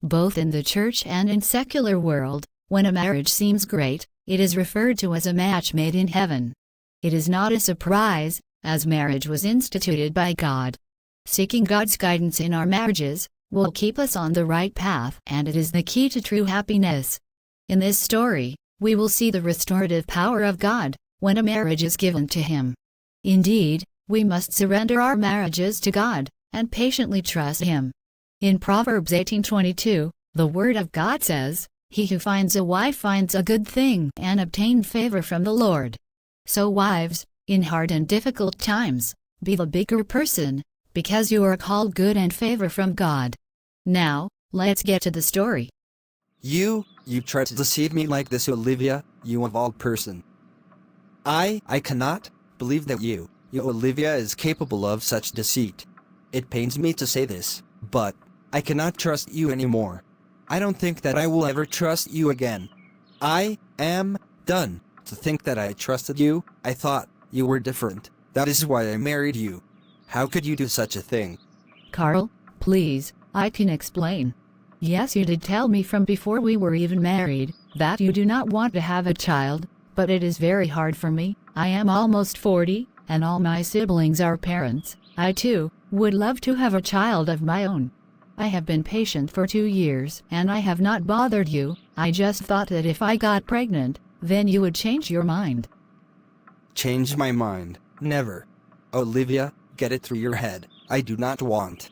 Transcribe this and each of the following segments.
Both in the church and in secular world, when a marriage seems great, it is referred to as a match made in heaven. It is not a surprise, as marriage was instituted by God. Seeking God's guidance in our marriages will keep us on the right path, and it is the key to true happiness. In this story, we will see the restorative power of God when a marriage is given to Him. Indeed, we must surrender our marriages to God and patiently trust Him. In Proverbs 18:22, the Word of God says, "He who finds a wife finds a good thing and obtains favor from the Lord." So wives, in hard and difficult times, be the bigger person, because you are called good and favor from God. Now, let's get to the story. You tried to deceive me like this, Olivia, you of all person. I cannot believe that you, Olivia, is capable of such deceit. It pains me to say this, but I cannot trust you anymore. I don't think that I will ever trust you again. I am done. To think that I trusted you, I thought you were different. That is why I married you. How could you do such a thing? Carl, please, I can explain. Yes, you did tell me from before we were even married that you do not want to have a child, but it is very hard for me. I am almost 40, and all my siblings are parents. I too would love to have a child of my own. I have been patient for 2 years, and I have not bothered you. I just thought that if I got pregnant, then you would change your mind. Change my mind? Never. Olivia, get it through your head. I do not want.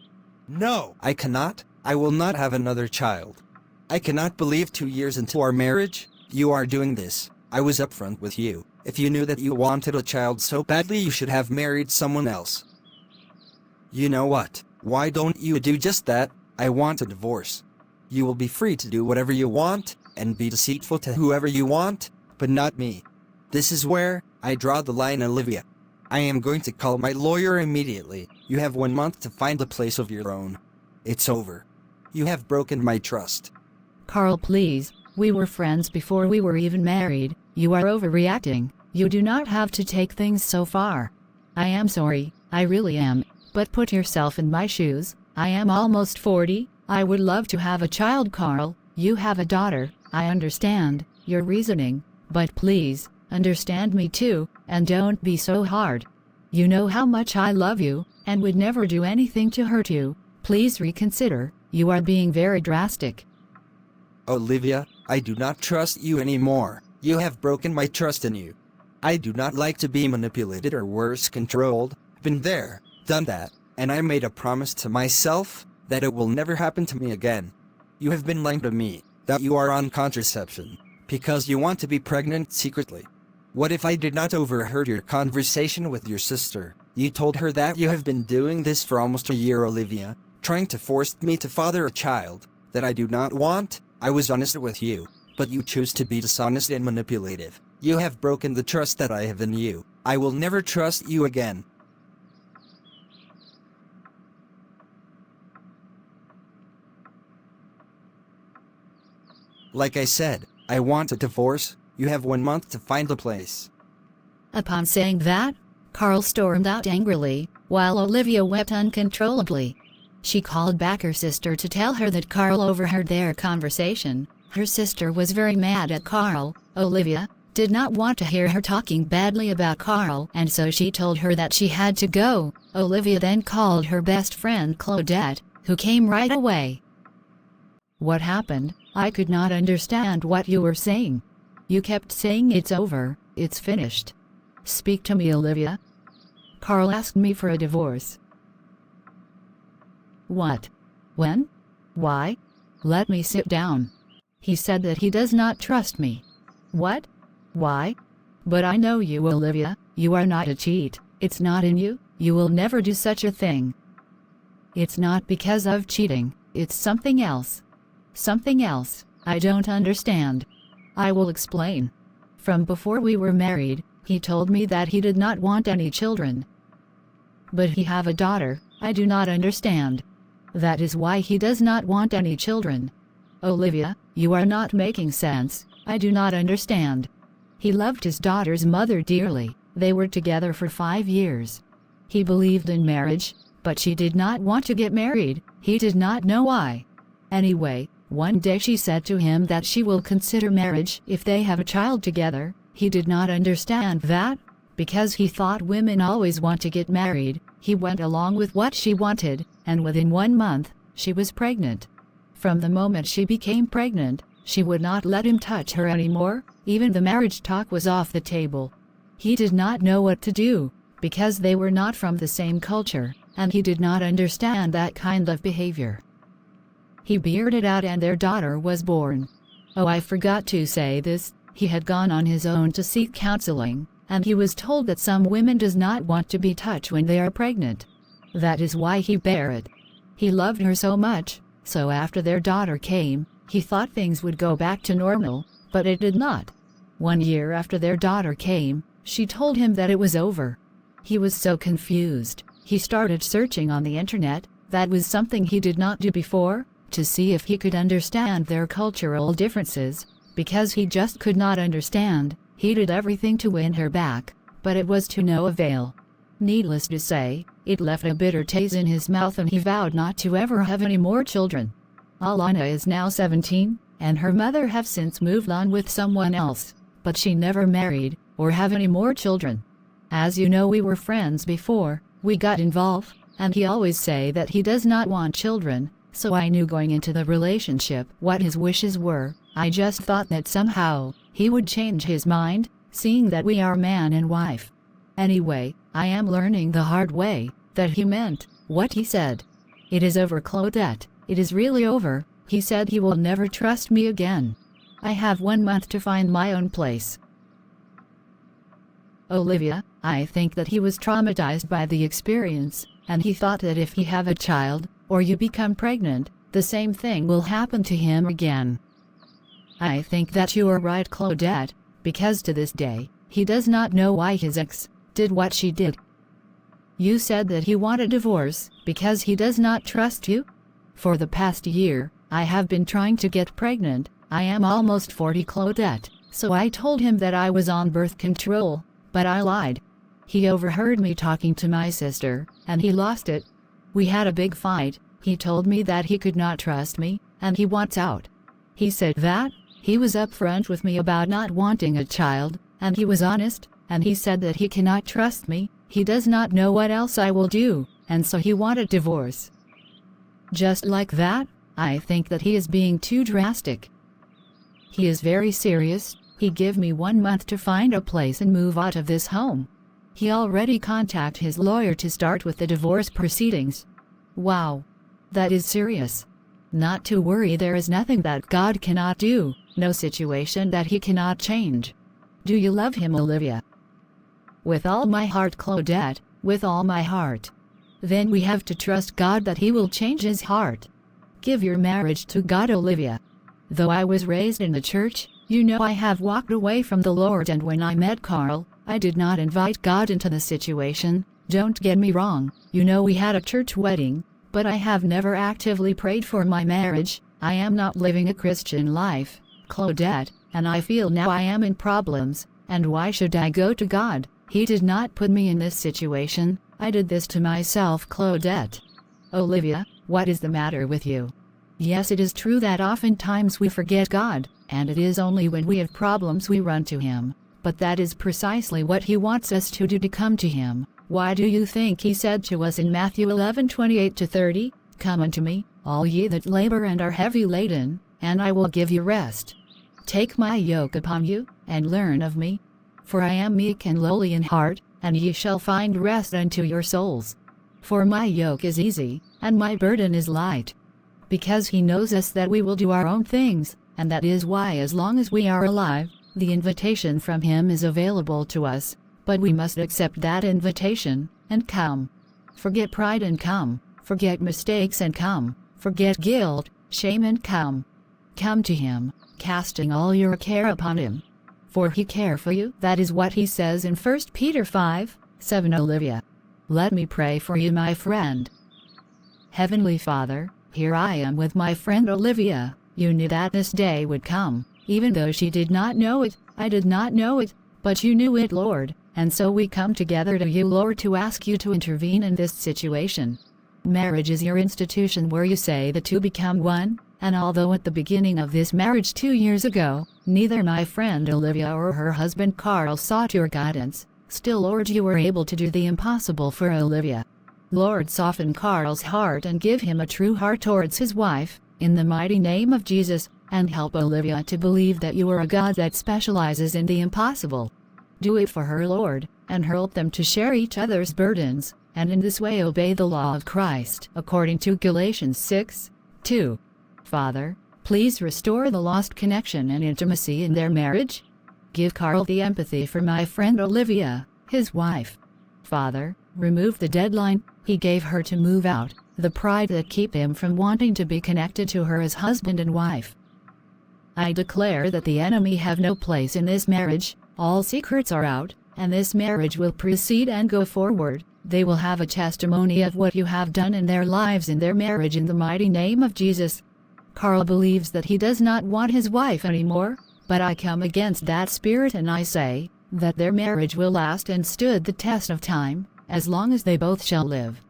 No, I cannot. I will not have another child. I cannot believe 2 years into our marriage, you are doing this. I was upfront with you. If you knew that you wanted a child so badly, you should have married someone else. You know what? Why don't you do just that? I want a divorce. You will be free to do whatever you want, and be deceitful to whoever you want, but not me. This is where I draw the line, Olivia. I am going to call my lawyer immediately. You have 1 month to find a place of your own. It's over. You have broken my trust. Carl, please, we were friends before we were even married. You are overreacting. You do not have to take things so far. I am sorry, I really am, but put yourself in my shoes. I am almost 40. I would love to have a child, Carl. You have a daughter. I understand your reasoning, but please, understand me too, and don't be so hard. You know how much I love you, and would never do anything to hurt you. Please reconsider. You are being very drastic. Olivia, I do not trust you anymore. You have broken my trust in you. I do not like to be manipulated or worse, controlled. Been there, done that, and I made a promise to myself that it will never happen to me again. You have been lying to me that you are on contraception because you want to be pregnant secretly. What if I did not overheard your conversation with your sister? You told her that you have been doing this for almost a year, Olivia, trying to force me to father a child that I do not want. I was honest with you, but you choose to be dishonest and manipulative. You have broken the trust that I have in you. I will never trust you again. Like I said, I want a divorce. You have 1 month to find a place. Upon saying that, Carl stormed out angrily, while Olivia wept uncontrollably. She called back her sister to tell her that Carl overheard their conversation. Her sister was very mad at Carl. Olivia did not want to hear her talking badly about Carl, and so she told her that she had to go. Olivia then called her best friend Claudette, who came right away. What happened? I could not understand what you were saying. You kept saying it's over, it's finished. Speak to me, Olivia. Carl asked me for a divorce. What? When? Why? Let me sit down. He said that he does not trust me. What? Why? But I know you, Olivia. You are not a cheat. It's not in you. You will never do such a thing. It's not because of cheating. It's something else. Something else. I don't understand. I will explain. From before we were married, he told me that he did not want any children. But he have a daughter. I do not understand. That is why he does not want any children. Olivia, you are not making sense. I do not understand. He loved his daughter's mother dearly. They were together for 5 years. He believed in marriage, but she did not want to get married. He did not know why. Anyway, One day she said to him that she will consider marriage if they have a child together. He did not understand that. Because he thought women always want to get married, he went along with what she wanted, and within 1 month, she was pregnant. From the moment she became pregnant, she would not let him touch her anymore. Even the marriage talk was off the table. He did not know what to do, because they were not from the same culture, and he did not understand that kind of behavior. He bearded out and their daughter was born. Oh, I forgot to say this, he had gone on his own to seek counseling, and he was told that some women does not want to be touched when they are pregnant. That is why he bare it. He loved her so much, so after their daughter came, he thought things would go back to normal, but it did not. 1 year after their daughter came, she told him that it was over. He was so confused, he started searching on the internet. That was something he did not do before, to see if he could understand their cultural differences, because he just could not understand. He did everything to win her back, but it was to no avail. Needless to say, it left a bitter taste in his mouth and he vowed not to ever have any more children. Alana is now 17, and her mother have since moved on with someone else, but she never married, or have any more children. As you know, we were friends before we got involved, and he always say that he does not want children, so I knew going into the relationship what his wishes were. I just thought that somehow he would change his mind, seeing that we are man and wife. Anyway, I am learning the hard way that he meant what he said. It is over, Claudette. It is really over. He said he will never trust me again. I have 1 month to find my own place. Olivia, I think that he was traumatized by the experience, and he thought that if he have a child, or you become pregnant, the same thing will happen to him again. I think that you are right, Claudette, because to this day, he does not know why his ex did what she did. You said that he wanted divorce because he does not trust you? For the past year, I have been trying to get pregnant. I am almost 40, Claudette, so I told him that I was on birth control, but I lied. He overheard me talking to my sister, and he lost it. We had a big fight. He told me that he could not trust me, and he wants out. He said that he was upfront with me about not wanting a child, and he was honest, and he said that he cannot trust me. He does not know what else I will do, and so he wanted divorce. Just like that, I think that he is being too drastic. He is very serious. He gave me 1 month to find a place and move out of this home. He already contacted his lawyer to start with the divorce proceedings. Wow. That is serious. Not to worry, there is nothing that God cannot do, no situation that he cannot change. Do you love him, Olivia? With all my heart, Claudette, with all my heart. Then we have to trust God that he will change his heart. Give your marriage to God, Olivia. Though I was raised in the church, you know I have walked away from the Lord, and when I met Carl, I did not invite God into the situation. Don't get me wrong, you know we had a church wedding, but I have never actively prayed for my marriage. I am not living a Christian life, Claudette, and I feel now I am in problems, and why should I go to God? He did not put me in this situation. I did this to myself, Claudette. Olivia, what is the matter with you? Yes, it is true that oftentimes we forget God, and it is only when we have problems we run to him. But that is precisely what he wants us to do, to come to him. Why do you think he said to us in Matthew 11:28-30, "Come unto me, all ye that labor and are heavy laden, and I will give you rest. Take my yoke upon you, and learn of me. For I am meek and lowly in heart, and ye shall find rest unto your souls. For my yoke is easy, and my burden is light." Because he knows us that we will do our own things, and that is why as long as we are alive, the invitation from him is available to us. But we must accept that invitation, and come. Forget pride and come. Forget mistakes and come. Forget guilt, shame and come. Come to him, casting all your care upon him. For he cares for you. That is what he says in 1 Peter 5:7. Olivia, let me pray for you, my friend. Heavenly Father, here I am with my friend Olivia. You knew that this day would come, even though she did not know it. I did not know it, but you knew it, Lord. And so we come together to you, Lord, to ask you to intervene in this situation. Marriage is your institution where you say the two become one, and although at the beginning of this marriage 2 years ago, neither my friend Olivia or her husband Carl sought your guidance, still Lord you were able to do the impossible for Olivia. Lord soften Carl's heart and give him a true heart towards his wife, in the mighty name of Jesus, and help Olivia to believe that you are a God that specializes in the impossible. Do it for her, Lord, and help them to share each other's burdens, and in this way obey the law of Christ, according to Galatians 6:2. Father, please restore the lost connection and intimacy in their marriage. Give Carl the empathy for my friend Olivia, his wife. Father, remove the deadline he gave her to move out, the pride that keep him from wanting to be connected to her as husband and wife. I declare that the enemy have no place in this marriage, all secrets are out, and this marriage will proceed and go forward. They will have a testimony of what you have done in their lives in their marriage in the mighty name of Jesus. Carl believes that he does not want his wife anymore, but I come against that spirit and I say that their marriage will last and stood the test of time, as long as they both shall live.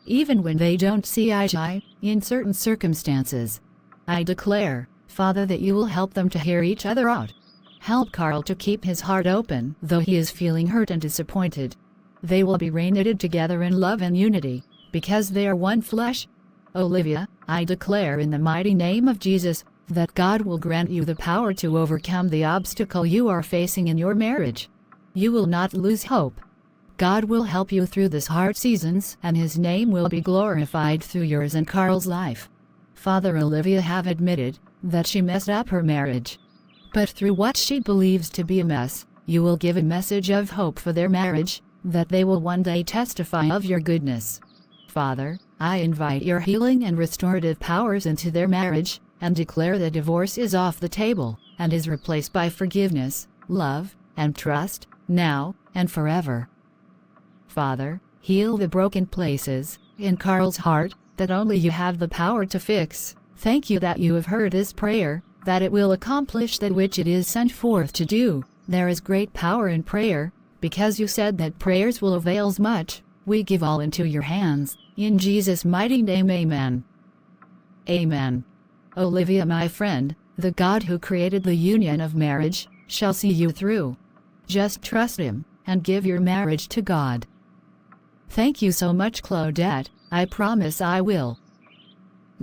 Even when they don't see eye to eye, in certain circumstances. I declare, Father, that you will help them to hear each other out. Help Carl to keep his heart open, though he is feeling hurt and disappointed. They will be reunited together in love and unity, because they are one flesh. Olivia, I declare in the mighty name of Jesus, that God will grant you the power to overcome the obstacle you are facing in your marriage. You will not lose hope. God will help you through this hard seasons, and his name will be glorified through yours and Carl's life. Father, Olivia have admitted that she messed up her marriage. But through what she believes to be a mess, you will give a message of hope for their marriage, that they will one day testify of your goodness. Father, I invite your healing and restorative powers into their marriage, and declare that divorce is off the table, and is replaced by forgiveness, love, and trust, now and forever. Father, heal the broken places in Carl's heart that only you have the power to fix. Thank you that you have heard this prayer, that it will accomplish that which it is sent forth to do. There is great power in prayer, because you said that prayers will avail much. We give all into your hands, in Jesus' mighty name, amen. Amen. Olivia, my friend, the God who created the union of marriage, shall see you through. Just trust him, and give your marriage to God. Thank you so much, Claudette, I promise I will.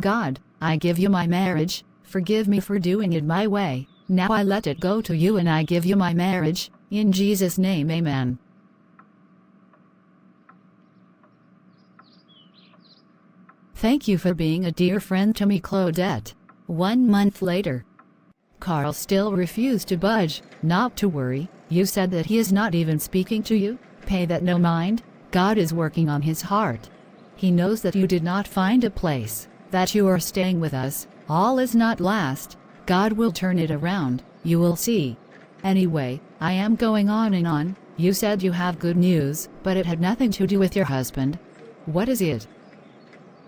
God, I give you my marriage, forgive me for doing it my way, now I let it go to you and I give you my marriage, in Jesus' name, amen. Thank you for being a dear friend to me, Claudette. 1 month later. Carl still refused to budge. Not to worry, you said that he is not even speaking to you. Pay that no mind, God is working on his heart. He knows that you did not find a place, that you are staying with us. All is not last. God will turn it around, you will see. Anyway, I am going on and on. You said you have good news, but it had nothing to do with your husband. What is it?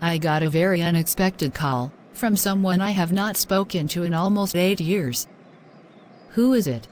I got a very unexpected call from someone I have not spoken to in almost 8 years. Who is it?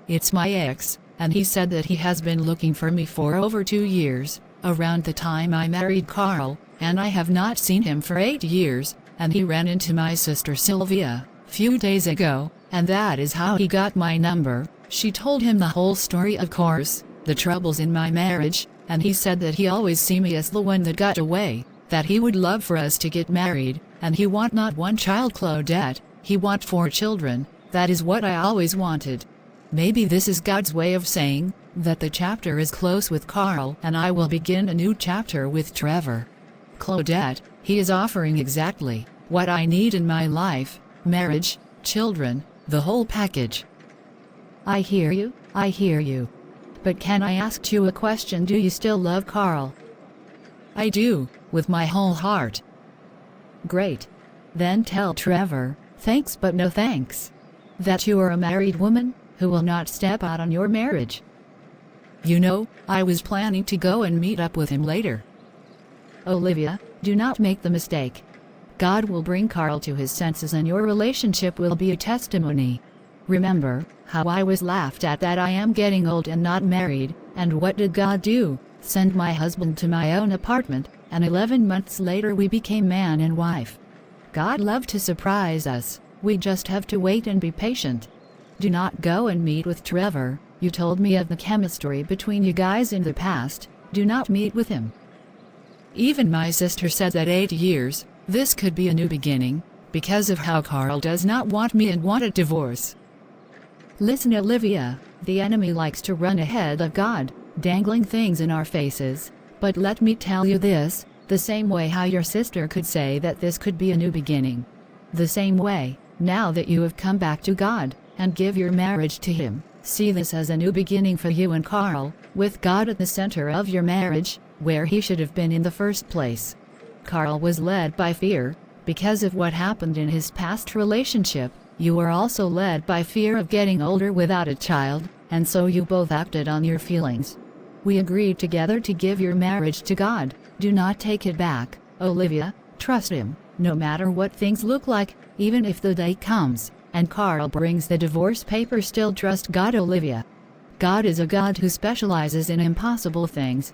It's my ex, and he said that he has been looking for me for over 2 years, around the time I married Carl, and I have not seen him for 8 years, and he ran into my sister Sylvia few days ago, and that is how he got my number. She told him the whole story, of course, the troubles in my marriage, and he said that he always see me as the one that got away, that he would love for us to get married, and he want not 1 child, Claudette, he want 4 children. That is what I always wanted. Maybe this is God's way of saying that the chapter is close with Carl and I will begin a new chapter with Trevor. Claudette, he is offering exactly what I need in my life, marriage, children, the whole package. I hear you, I hear you. But can I ask you a question? Do you still love Carl? I do, with my whole heart. Great. Then tell Trevor, thanks but no thanks. That you are a married woman, who will not step out on your marriage. You know, I was planning to go and meet up with him later. Olivia, do not make the mistake. God will bring Carl to his senses and your relationship will be a testimony. Remember how I was laughed at that I am getting old and not married, and what did God do? Send my husband to my own apartment, and 11 months later we became man and wife. God loves to surprise us. We just have to wait and be patient. Do not go and meet with Trevor. You told me of the chemistry between you guys in the past. Do not meet with him. Even my sister said that 8 years, this could be a new beginning, because of how Carl does not want me and want a divorce. Listen, Olivia, the enemy likes to run ahead of God, dangling things in our faces. But let me tell you this, the same way how your sister could say that this could be a new beginning. The same way, now that you have come back to God, and give your marriage to Him, see this as a new beginning for you and Carl, with God at the center of your marriage, where He should have been in the first place. Carl was led by fear, because of what happened in his past relationship. You were also led by fear of getting older without a child, and so you both acted on your feelings. We agreed together to give your marriage to God. Do not take it back, Olivia. Trust Him, no matter what things look like, even if the day comes, and Carl brings the divorce papers. Still trust God, Olivia. God is a God who specializes in impossible things.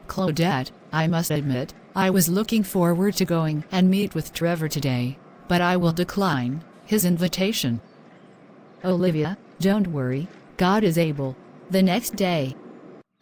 Claudette, I must admit, I was looking forward to going and meet with Trevor today, but I will decline his invitation. Olivia, don't worry, God is able. The next day.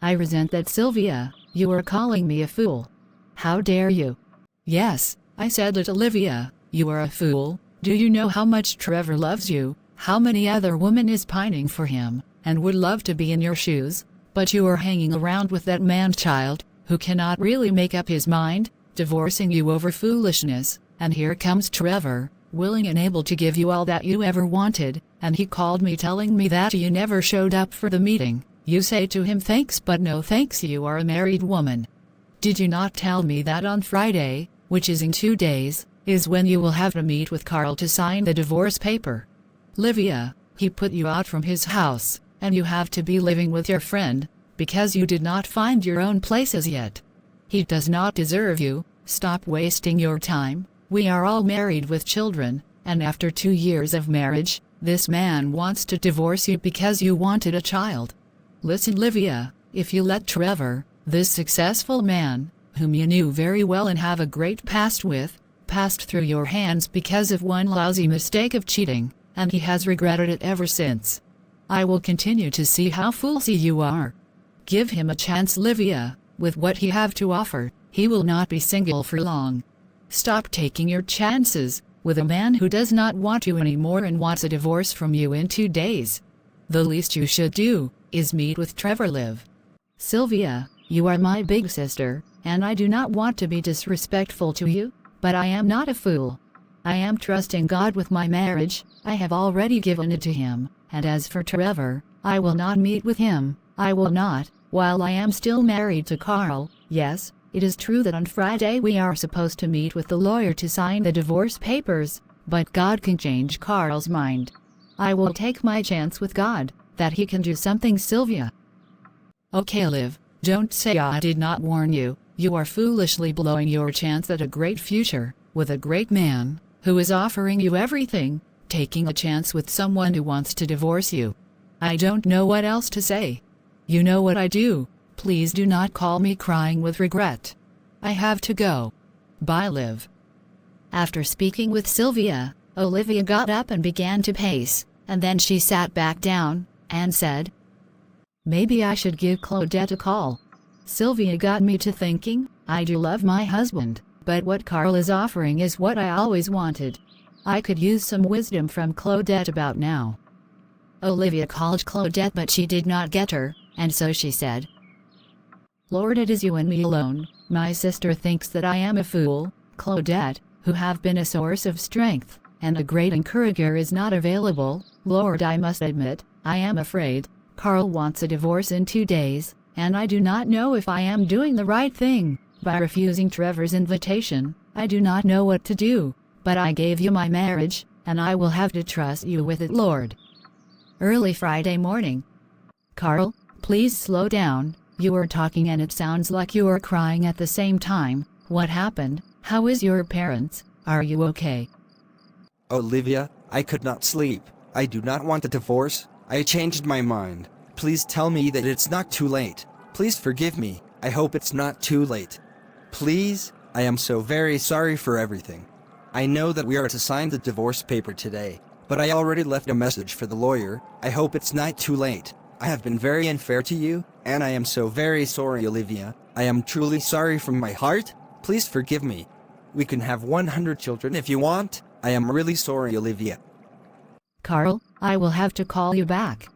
I resent that, Sylvia, you are calling me a fool. How dare you? Yes, I said it, Olivia, you are a fool. Do you know how much Trevor loves you, how many other women is pining for him, and would love to be in your shoes, but you are hanging around with that man-child, who cannot really make up his mind, divorcing you over foolishness, and here comes Trevor, willing and able to give you all that you ever wanted, and he called me telling me that you never showed up for the meeting. You say to him thanks but no thanks, you are a married woman. Did you not tell me that on Friday, which is in 2 days, is when you will have to meet with Carl to sign the divorce paper? Livia, he put you out from his house, and you have to be living with your friend, because you did not find your own place as yet. He does not deserve you. Stop wasting your time. We are all married with children, and after 2 years of marriage, this man wants to divorce you because you wanted a child. Listen, Livia, if you let Trevor, this successful man, whom you knew very well and have a great past with, passed through your hands because of one lousy mistake of cheating, and he has regretted it ever since, I will continue to see how foolsy you are. Give him a chance, Livia. With what he have to offer, he will not be single for long. Stop taking your chances with a man who does not want you anymore and wants a divorce from you in 2 days. The least you should do is meet with Trevor, Liv. Sylvia, you are my big sister, and I do not want to be disrespectful to you, but I am not a fool. I am trusting God with my marriage. I have already given it to Him, and as for Trevor, I will not meet with him. I will not, while I am still married to Carl. Yes, it is true that on Friday we are supposed to meet with the lawyer to sign the divorce papers, but God can change Carl's mind. I will take my chance with God, that He can do something, Sylvia. Okay, Liv, don't say I did not warn you. You are foolishly blowing your chance at a great future, with a great man, who is offering you everything, taking a chance with someone who wants to divorce you. I don't know what else to say. You know what I do. Please do not call me crying with regret. I have to go. Bye, Liv. After speaking with Sylvia, Olivia got up and began to pace, and then she sat back down, and said, Maybe I should give Claudette a call. Sylvia got me to thinking, I do love my husband, but what Carl is offering is what I always wanted. I could use some wisdom from Claudette about now. Olivia called Claudette, but she did not get her, and so she said, Lord, it is you and me alone. My sister thinks that I am a fool. Claudette, who have been a source of strength, and a great encourager, is not available. Lord, I must admit, I am afraid. Carl wants a divorce in 2 days, and I do not know if I am doing the right thing. By refusing Trevor's invitation, I do not know what to do, but I gave you my marriage, and I will have to trust you with it, Lord. Early Friday morning. Carl, please slow down. You are talking and it sounds like you are crying at the same time. What happened? How is your parents? Are you okay? Olivia, I could not sleep. I do not want a divorce. I changed my mind. Please tell me that it's not too late. Please forgive me. I hope it's not too late. Please, I am so very sorry for everything. I know that we are to sign the divorce paper today, but I already left a message for the lawyer. I hope it's not too late. I have been very unfair to you, and I am so very sorry, Olivia. I am truly sorry from my heart. Please forgive me. We can have 100 children if you want. I am really sorry, Olivia. Carl, I will have to call you back.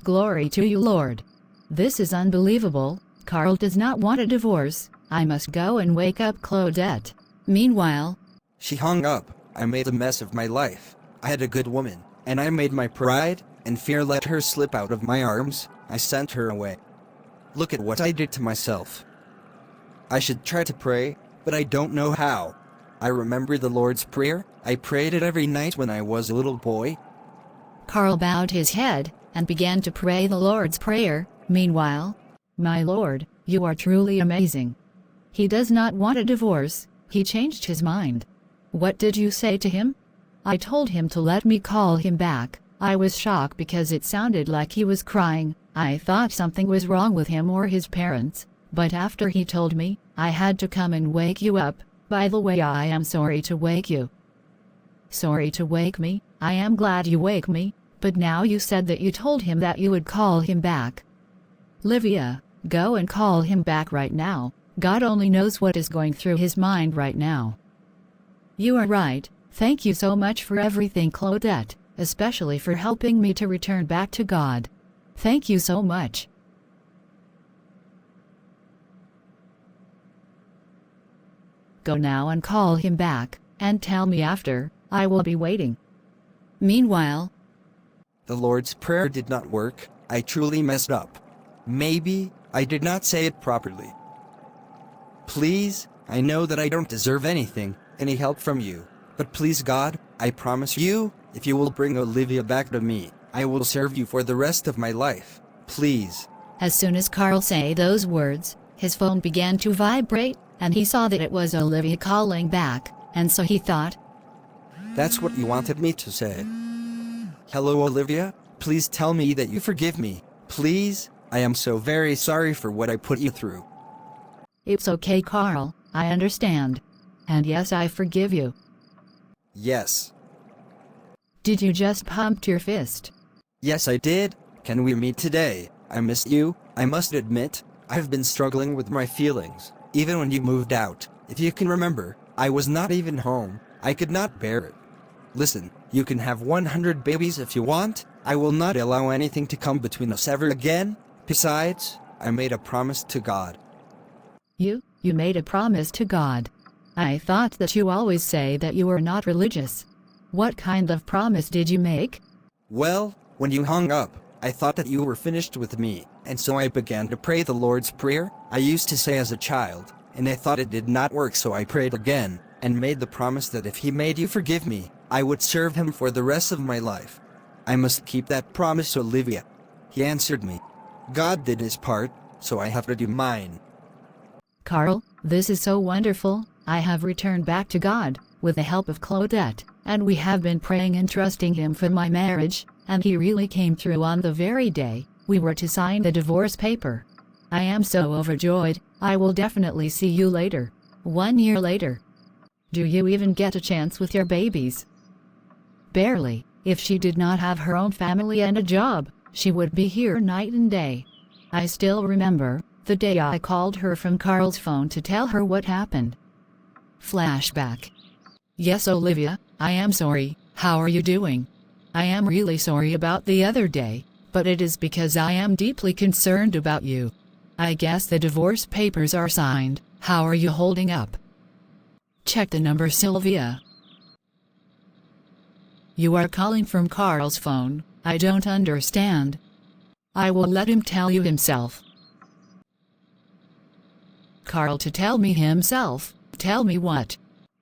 Glory to you, Lord. This is unbelievable. Carl does not want a divorce. I must go and wake up Claudette. Meanwhile, She hung up. I made a mess of my life. I had a good woman, and I made my pride and fear let her slip out of my arms. I sent her away. Look at what I did to myself. I should try to pray, but I don't know how. I remember the Lord's Prayer. I prayed it every night when I was a little boy. Carl bowed his head and began to pray the Lord's Prayer. Meanwhile, my Lord, you are truly amazing. He does not want a divorce. He changed his mind. What did you say to him? I told him to let me call him back. I was shocked because it sounded like he was crying. I thought something was wrong with him or his parents, but after he told me, I had to come and wake you up. By the way, I am sorry to wake you. Sorry to wake me? I am glad you wake me, but now you said that you told him that you would call him back. Livia, go and call him back right now. God only knows what is going through his mind right now. You are right. Thank you so much for everything, Claudette, especially for helping me to return back to God. Thank you so much. Go now and call him back, and tell me after. I will be waiting. Meanwhile, The Lord's Prayer did not work. I truly messed up. Maybe I did not say it properly. Please, I know that I don't deserve anything, any help from you. But please, God, I promise you, if you will bring Olivia back to me, I will serve you for the rest of my life. Please. as soon as Carl said those words, his phone began to vibrate, and he saw that it was Olivia calling back, and so he thought, That's what you wanted me to say. Hello, Olivia. Please tell me that you forgive me. Please, I am so very sorry for what I put you through. It's okay, Carl, I understand. And yes, I forgive you. Yes. Did you just pump your fist? Yes, I did. Can we meet today? I miss you. I must admit, I've been struggling with my feelings, even when you moved out. If you can remember, I was not even home. I could not bear it. Listen, you can have 100 babies if you want. I will not allow anything to come between us ever again. Besides, I made a promise to God. You made a promise to God. I thought that you always say that you were not religious. What kind of promise did you make? Well, when you hung up, I thought that you were finished with me, and so I began to pray the Lord's Prayer I used to say as a child, and I thought it did not work, so I prayed again, and made the promise that if he made you forgive me, I would serve him for the rest of my life. I must keep that promise, Olivia. He answered me. God did his part, so I have to do mine. Carl, this is so wonderful. I have returned back to God, with the help of Claudette, and we have been praying and trusting him for my marriage, and he really came through on the very day we were to sign the divorce paper. I am so overjoyed. I will definitely see you later. 1 year later. Do you even get a chance with your babies? Barely. If she did not have her own family and a job, she would be here night and day. I still remember the day I called her from Carl's phone to tell her what happened. Flashback. Yes, Olivia, I am sorry. How are you doing? I am really sorry about the other day, but it is because I am deeply concerned about you. I guess the divorce papers are signed. How are you holding up? Check the number, Sylvia. You are calling from Carl's phone. I don't understand. I will let him tell you himself. Carl to tell me himself. Tell me what?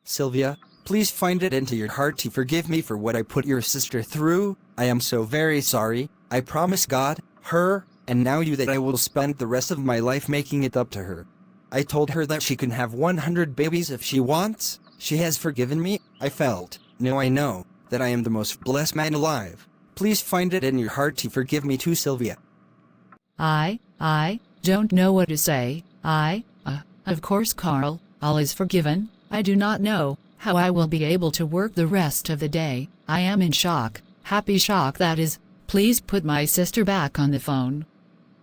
Sylvia, please find it into your heart to forgive me for what I put your sister through. I am so very sorry. I promise God, her, and now you that I will spend the rest of my life making it up to her. I told her that she can have 100 babies if she wants. She has forgiven me. I felt, now I know, that I am the most blessed man alive. Please find it in your heart to forgive me too, Sylvia. I don't know what to say. Of course, Carl, all is forgiven. I do not know how I will be able to work the rest of the day. I am in shock, happy shock that is. Please put my sister back on the phone."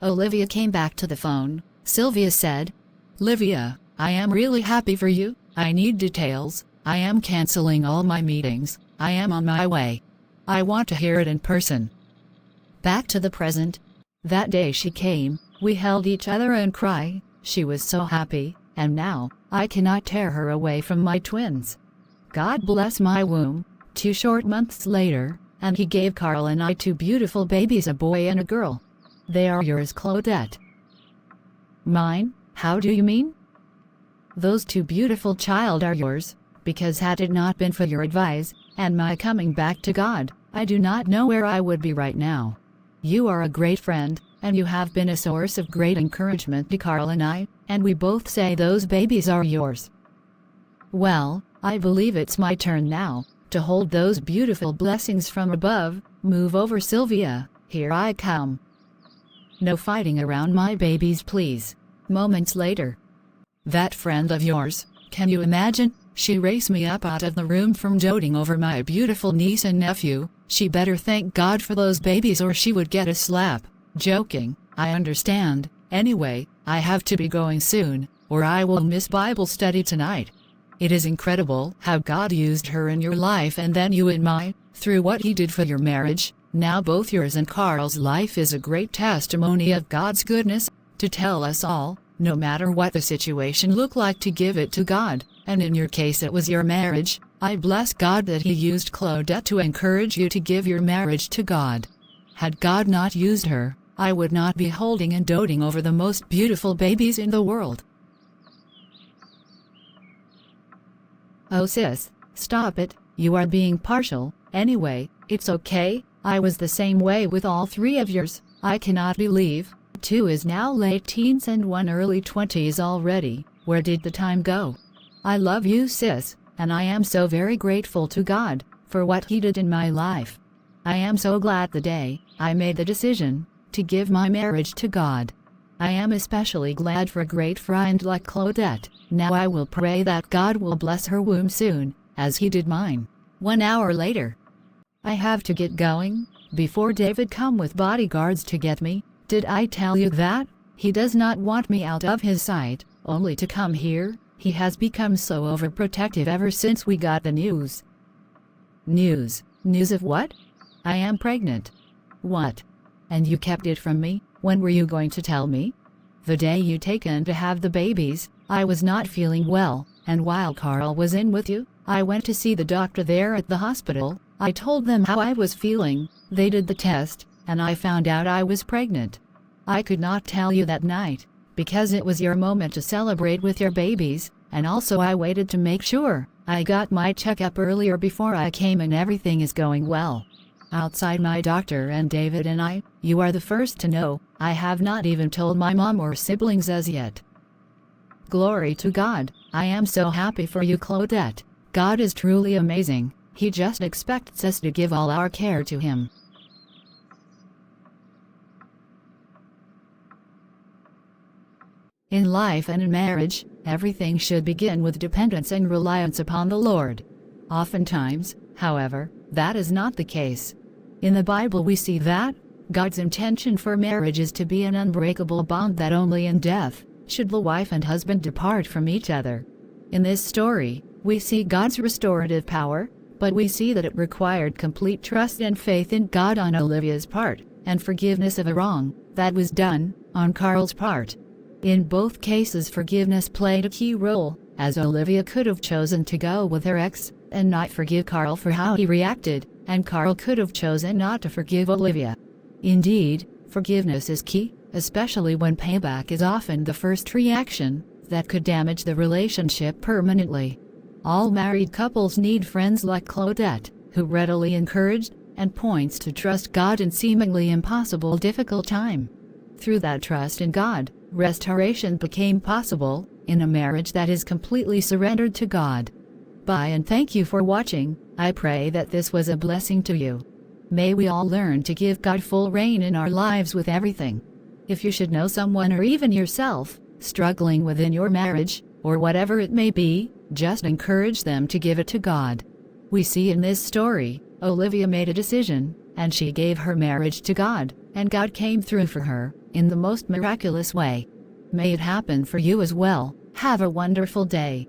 Olivia came back to the phone. Sylvia said, "Livia, I am really happy for you. I need details. I am canceling all my meetings. I am on my way. I want to hear it in person." Back to the present. That day she came, we held each other and cried. She was so happy, and now, I cannot tear her away from my twins. God bless my womb. 2 short months later, and he gave Carl and I 2 beautiful babies, a boy and a girl. They are yours, Claudette. Mine? How do you mean? Those 2 beautiful child are yours, because had it not been for your advice, and my coming back to God, I do not know where I would be right now. You are a great friend, and you have been a source of great encouragement to Carl and I, and we both say those babies are yours. Well, I believe it's my turn now, to hold those beautiful blessings from above. Move over, Sylvia, here I come. No fighting around my babies, please. Moments later. That friend of yours, can you imagine? She raised me up out of the room from doting over my beautiful niece and nephew. She better thank God for those babies or she would get a slap. Joking, I understand. Anyway, I have to be going soon, or I will miss Bible study tonight. It is incredible how God used her in your life and then you in mine, through what he did for your marriage. Now both yours and Carl's life is a great testimony of God's goodness, to tell us all, no matter what the situation looked like, to give it to God, and in your case it was your marriage. I bless God that he used Claudette to encourage you to give your marriage to God. Had God not used her, I would not be holding and doting over the most beautiful babies in the world. Oh sis, stop it, you are being partial. Anyway, it's okay, I was the same way with all 3 of yours. I cannot believe, 2 is now late teens and 1 early 20s already. Where did the time go? I love you, sis, and I am so very grateful to God for what he did in my life. I am so glad the day I made the decision to give my marriage to God. I am especially glad for a great friend like Claudette. Now I will pray that God will bless her womb soon, as he did mine. 1 hour later. I have to get going, before David come with bodyguards to get me. Did I tell you that? He does not want me out of his sight, only to come here. He has become so overprotective ever since we got the news. News? News of what? I am pregnant. What? And you kept it from me? When were you going to tell me? The day you taken to have the babies. I was not feeling well, and while Carl was in with you, I went to see the doctor there at the hospital. I told them how I was feeling. They did the test, and I found out I was pregnant. I could not tell you that night, because it was your moment to celebrate with your babies, and also I waited to make sure I got my checkup earlier before I came and everything is going well. Outside my doctor and David and I, you are the first to know. I have not even told my mom or siblings as yet. Glory to God. I am so happy for you, Claudette. God is truly amazing. He just expects us to give all our care to him. In life and in marriage, everything should begin with dependence and reliance upon the Lord. Oftentimes, however, that is not the case. In the Bible we see that God's intention for marriage is to be an unbreakable bond that only in death should the wife and husband depart from each other. In this story, we see God's restorative power, but we see that it required complete trust and faith in God on Olivia's part, and forgiveness of a wrong that was done on Carl's part. In both cases, forgiveness played a key role, as Olivia could have chosen to go with her ex and not forgive Carl for how he reacted, and Carl could have chosen not to forgive Olivia. Indeed, forgiveness is key, especially when payback is often the first reaction that could damage the relationship permanently. All married couples need friends like Claudette, who readily encouraged and points to trust God in seemingly impossible difficult time. Through that trust in God, restoration became possible in a marriage that is completely surrendered to God. Bye and thank you for watching. I pray that this was a blessing to you. May we all learn to give God full reign in our lives with everything. If you should know someone or even yourself struggling within your marriage, or whatever it may be, Just encourage them to give it to God. We see in this story, Olivia made a decision, and she gave her marriage to God, and God came through for her in the most miraculous way. May it happen for you as well. Have a wonderful day.